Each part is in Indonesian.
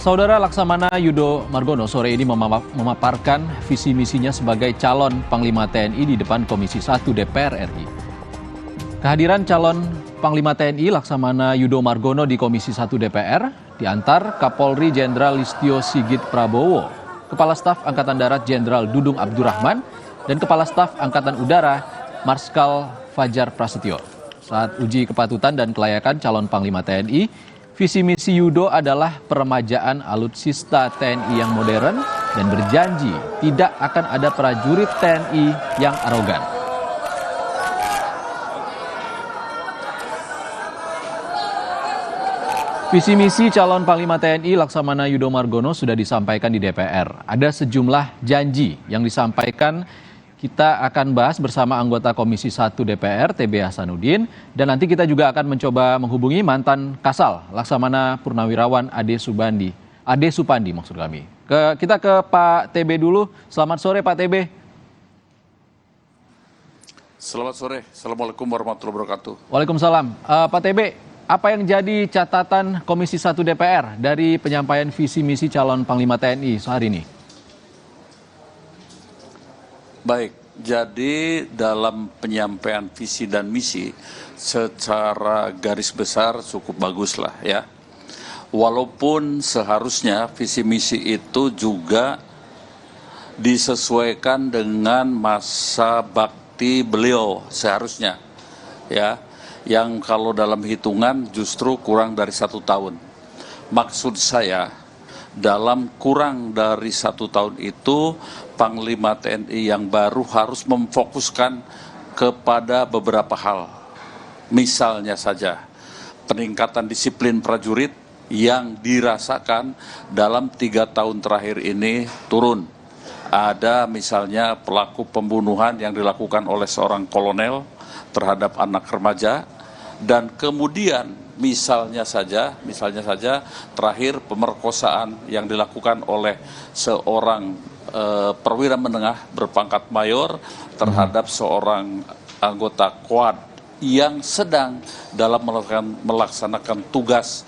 Saudara Laksamana Yudo Margono sore ini memaparkan visi misinya sebagai calon Panglima TNI di depan Komisi 1 DPR RI. Kehadiran calon Panglima TNI Laksamana Yudo Margono di Komisi 1 DPR diantar Kapolri Jenderal Listio Sigit Prabowo, Kepala Staf Angkatan Darat Jenderal Dudung Abdurrahman, dan Kepala Staf Angkatan Udara Marskal Fajar Prasetyo. Saat uji kepatutan dan kelayakan calon Panglima TNI, visi misi Yudo adalah peremajaan alutsista TNI yang modern dan berjanji tidak akan ada prajurit TNI yang arogan. Visi misi calon Panglima TNI Laksamana Yudo Margono sudah disampaikan di DPR. Ada sejumlah janji yang disampaikan. Kita akan bahas bersama anggota Komisi 1 DPR TB Hasanuddin, dan nanti kita juga akan mencoba menghubungi mantan Kasal Laksamana Purnawirawan Ade Supandi maksud kami. Kita ke Pak TB dulu. Selamat sore Pak TB. Selamat sore. Assalamualaikum warahmatullahi wabarakatuh. Waalaikumsalam. Pak TB, apa yang jadi catatan Komisi 1 DPR dari penyampaian visi misi calon Panglima TNI hari ini? Baik, jadi dalam penyampaian visi dan misi secara garis besar cukup bagus lah ya. Walaupun seharusnya visi misi itu juga disesuaikan dengan masa bakti beliau seharusnya ya, yang kalau dalam hitungan justru kurang dari 1 tahun. Maksud saya, dalam kurang dari 1 tahun itu Panglima TNI yang baru harus memfokuskan kepada beberapa hal. Misalnya saja peningkatan disiplin prajurit yang dirasakan dalam 3 tahun terakhir ini turun. Ada misalnya pelaku pembunuhan yang dilakukan oleh seorang kolonel terhadap anak remaja, dan kemudian misalnya saja terakhir pemerkosaan yang dilakukan oleh seorang perwira menengah berpangkat mayor terhadap seorang anggota Quad yang sedang dalam melaksanakan tugas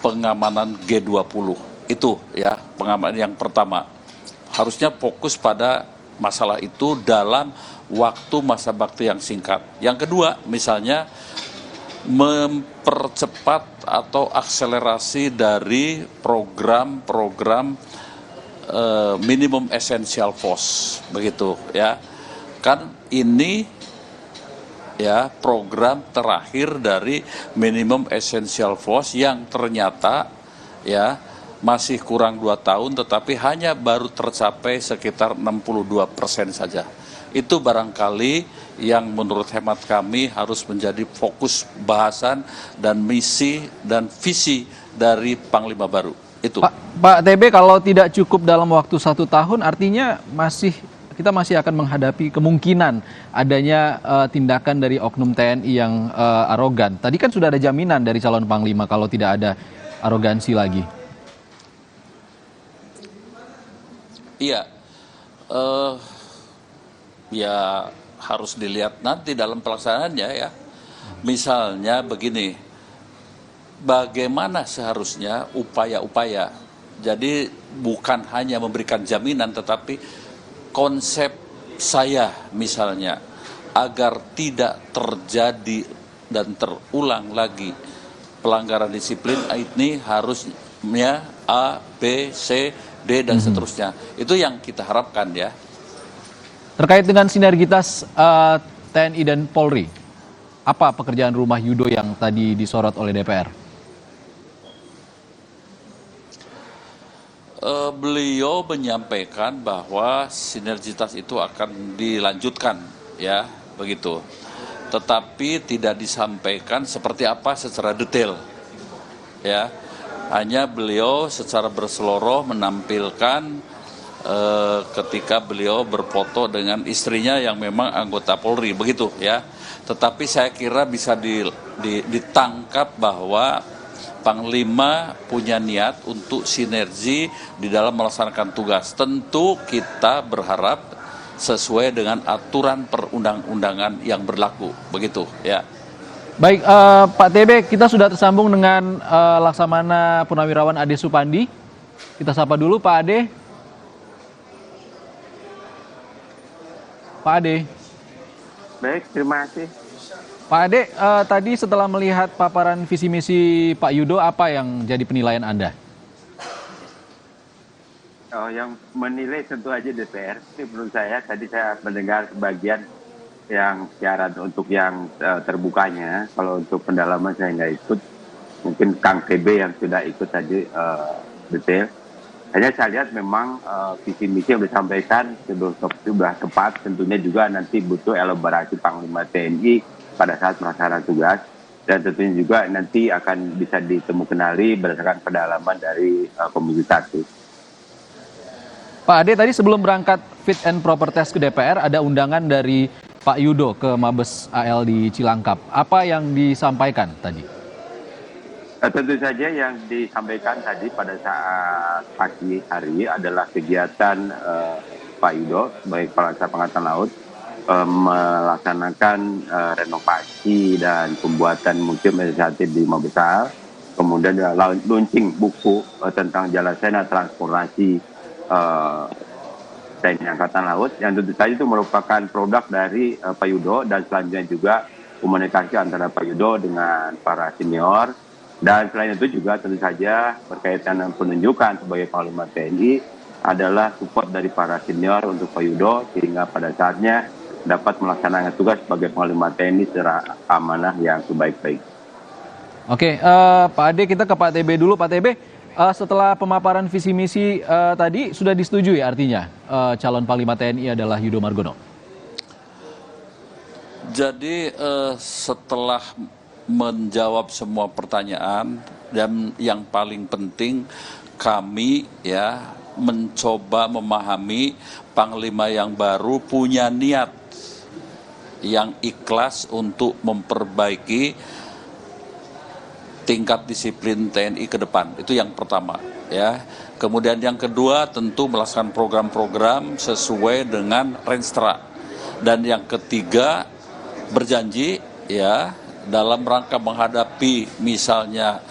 pengamanan G20. Itu ya pengamanan yang pertama. Harusnya fokus pada masalah itu dalam waktu masa bakti yang singkat. Yang kedua, misalnya mempercepat atau akselerasi dari program-program minimum essential force, begitu ya. Kan ini ya program terakhir dari minimum essential force yang ternyata ya masih kurang 2 tahun, tetapi hanya baru tercapai sekitar 62% saja. Itu barangkali yang menurut hemat kami harus menjadi fokus bahasan dan misi dan visi dari Panglima baru. Itu. Pak TB, kalau tidak cukup dalam waktu 1 tahun, artinya kita masih akan menghadapi kemungkinan adanya tindakan dari oknum TNI yang arogan. Tadi kan sudah ada jaminan dari calon Panglima kalau tidak ada arogansi lagi. Iya, ya harus dilihat nanti dalam pelaksanaannya ya. Misalnya begini, bagaimana seharusnya upaya-upaya. Jadi bukan hanya memberikan jaminan, tetapi konsep saya misalnya agar tidak terjadi dan terulang lagi pelanggaran disiplin ini harusnya A, B, C, D dan seterusnya. Itu yang kita harapkan ya. Terkait dengan sinergitas TNI dan Polri, apa pekerjaan rumah Yudo yang tadi disorot oleh DPR? Beliau menyampaikan bahwa sinergitas itu akan dilanjutkan ya, begitu. Tetapi tidak disampaikan seperti apa secara detail ya. Hanya beliau secara berseloroh menampilkan ketika beliau berfoto dengan istrinya yang memang anggota Polri, begitu ya. Tetapi saya kira bisa ditangkap bahwa Panglima punya niat untuk sinergi di dalam melaksanakan tugas. Tentu kita berharap sesuai dengan aturan perundang-undangan yang berlaku, begitu ya. Baik, Pak TB, kita sudah tersambung dengan Laksamana Purnawirawan Ade Supandi. Kita sapa dulu Pak Ade. Pak Ade. Baik, terima kasih. Pak Ade, tadi setelah melihat paparan visi misi Pak Yudo, apa yang jadi penilaian Anda? Yang menilai tentu aja DPR. Ini menurut saya, tadi saya mendengar sebagian yang syarat untuk yang terbukanya. Kalau untuk pendalaman saya nggak ikut. Mungkin Kang TB yang sudah ikut tadi detail. Hanya saya lihat memang visi misi yang disampaikan sudah tepat. Tentunya juga nanti butuh elaborasi Panglima TNI pada saat melaksanakan tugas. Dan tentunya juga nanti akan bisa ditemukan kenali berdasarkan pendalaman dari Komisi 1. Pak Ade, tadi sebelum berangkat fit and proper test ke DPR, ada undangan dari Pak Yudo ke Mabes AL di Cilangkap. Apa yang disampaikan tadi? Tentu saja yang disampaikan tadi pada saat pagi hari adalah kegiatan Pak Yudo sebagai Kepala Staf Angkatan Laut melaksanakan renovasi dan pembuatan museum administratif di Mabes AL. Kemudian launching buku tentang Jalasena Transportasi TNI Angkatan Laut yang tentu saja itu merupakan produk dari Pak Yudo, dan selanjutnya juga komunikasi antara Pak Yudo dengan para senior, dan selain itu juga tentu saja berkaitan dengan penunjukan sebagai Panglima TNI adalah support dari para senior untuk Pak Yudo sehingga pada saatnya dapat melaksanakan tugas sebagai Panglima TNI secara amanah yang sebaik-baik. Oke, Pak Ade, kita ke Pak TB dulu. Pak TB, setelah pemaparan visi misi tadi sudah disetujui artinya calon Panglima TNI adalah Yudo Margono? Jadi setelah menjawab semua pertanyaan dan yang paling penting kami ya mencoba memahami Panglima yang baru punya niat yang ikhlas untuk memperbaiki tingkat disiplin TNI ke depan. Itu yang pertama ya. Kemudian yang kedua tentu melaksanakan program-program sesuai dengan Renstra. Dan yang ketiga berjanji ya dalam rangka menghadapi misalnya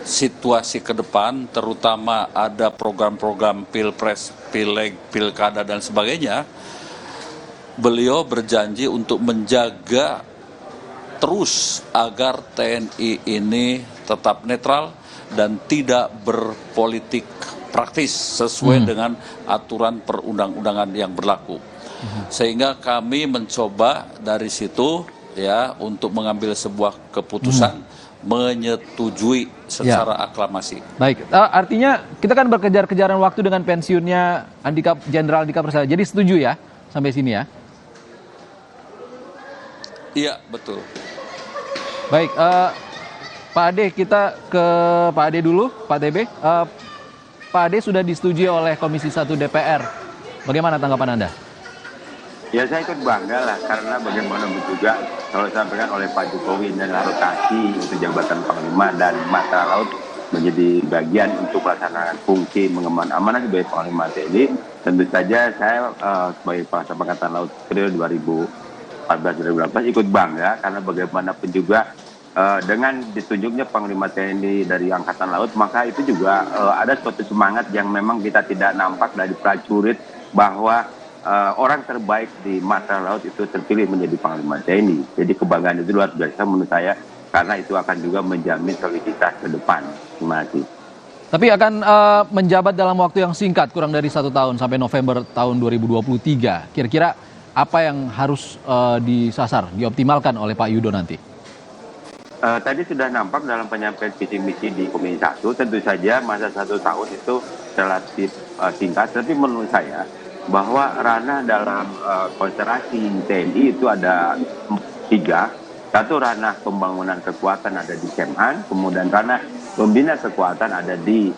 situasi ke depan, terutama ada program-program Pilpres, Pileg, Pilkada dan sebagainya, beliau berjanji untuk menjaga terus agar TNI ini tetap netral dan tidak berpolitik praktis sesuai dengan aturan perundang-undangan yang berlaku. Sehingga kami mencoba dari situ ya untuk mengambil sebuah keputusan menyetujui secara aklamasi. Baik, artinya kita kan berkejar-kejaran waktu dengan pensiunnya Jenderal Andika Perkasa. Jadi setuju ya sampai sini ya? Iya, betul. Baik, Pak Ade, kita ke Pak Ade dulu, Pak TB. Pak Ade sudah disetujui oleh Komisi 1 DPR. Bagaimana tanggapan Anda? Ya, saya ikut bangga lah, karena bagaimanapun juga kalau disampaikan oleh Pak Jokowi dan rotasi untuk jabatan Panglima dan Matra Laut menjadi bagian untuk melaksanakan fungsi mengemban amanah sebagai Panglima TNI. Tentu saja saya sebagai Kepala Staf Angkatan Laut periode 2014-2018 ikut bangga, karena bagaimanapun juga dengan ditunjuknya Panglima TNI dari Angkatan Laut, maka itu juga ada suatu semangat yang memang kita tidak nampak dari prajurit bahwa orang terbaik di Matra Laut itu terpilih menjadi Panglima TNI. Jadi kebanggaan itu luar biasa menurut saya, karena itu akan juga menjamin soliditas ke depan. Terima kasih. Tapi akan menjabat dalam waktu yang singkat, kurang dari 1 tahun sampai November tahun 2023. Kira-kira apa yang harus disasar, dioptimalkan oleh Pak Yudo nanti? Tadi sudah nampak dalam penyampaian visi misi di Komisi 1, tentu saja masa 1 tahun itu relatif singkat, tapi menurut saya bahwa ranah dalam konstelasi TNI itu ada 3. Satu, ranah pembangunan kekuatan ada di Kemhan, kemudian ranah pembina kekuatan ada di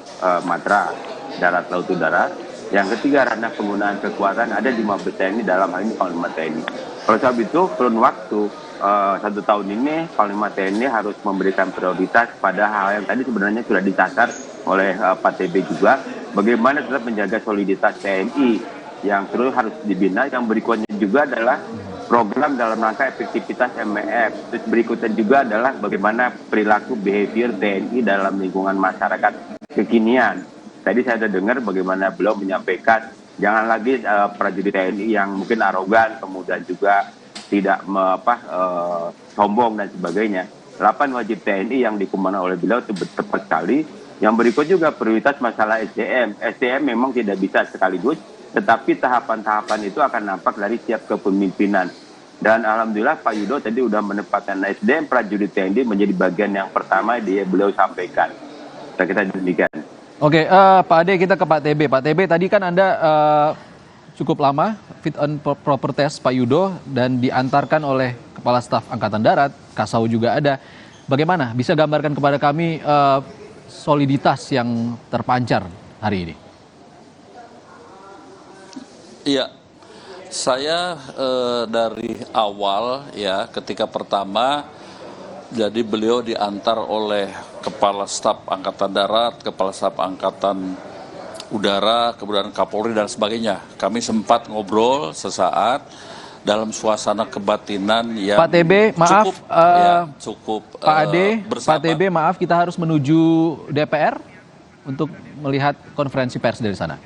Matra Darat Laut Udara. Yang ketiga, ranah penggunaan kekuatan ada di Mabes TNI, dalam hal ini Panglima TNI. Oleh sebab itu, kurun waktu 1 tahun ini Panglima TNI harus memberikan prioritas pada hal yang tadi sebenarnya sudah disasar oleh Pak TB juga, bagaimana tetap menjaga soliditas TNI yang terus harus dibina. Yang berikutnya juga adalah program dalam rangka efektivitas MEF. Terus berikutnya juga adalah bagaimana perilaku behavior TNI dalam lingkungan masyarakat kekinian. Tadi saya sudah dengar bagaimana beliau menyampaikan jangan lagi prajurit TNI yang mungkin arogan, kemudian juga tidak sombong dan sebagainya. 8 wajib TNI yang dikembangkan oleh beliau itu tepat sekali. Yang berikut juga prioritas masalah SDM. SDM memang tidak bisa sekaligus, tetapi tahapan-tahapan itu akan nampak dari tiap kepemimpinan. Dan alhamdulillah Pak Yudo tadi sudah menempatkan SDM prajurit TNI menjadi bagian yang pertama beliau sampaikan. Kita demikian. Oke, Pak Ade, kita ke Pak TB. Pak TB, tadi kan Anda cukup lama fit and proper test Pak Yudo dan diantarkan oleh Kepala Staf Angkatan Darat, Kasau juga ada. Bagaimana? Bisa gambarkan kepada kami soliditas yang terpancar hari ini? Iya, saya dari awal ya ketika pertama jadi beliau diantar oleh Kepala Staf Angkatan Darat, Kepala Staf Angkatan Udara, kemudian Kapolri dan sebagainya. Kami sempat ngobrol sesaat dalam suasana kebatinan yang Pak TB, maaf, cukup Pak Ade, bersama. Pak TB, maaf kita harus menuju DPR untuk melihat konferensi pers dari sana.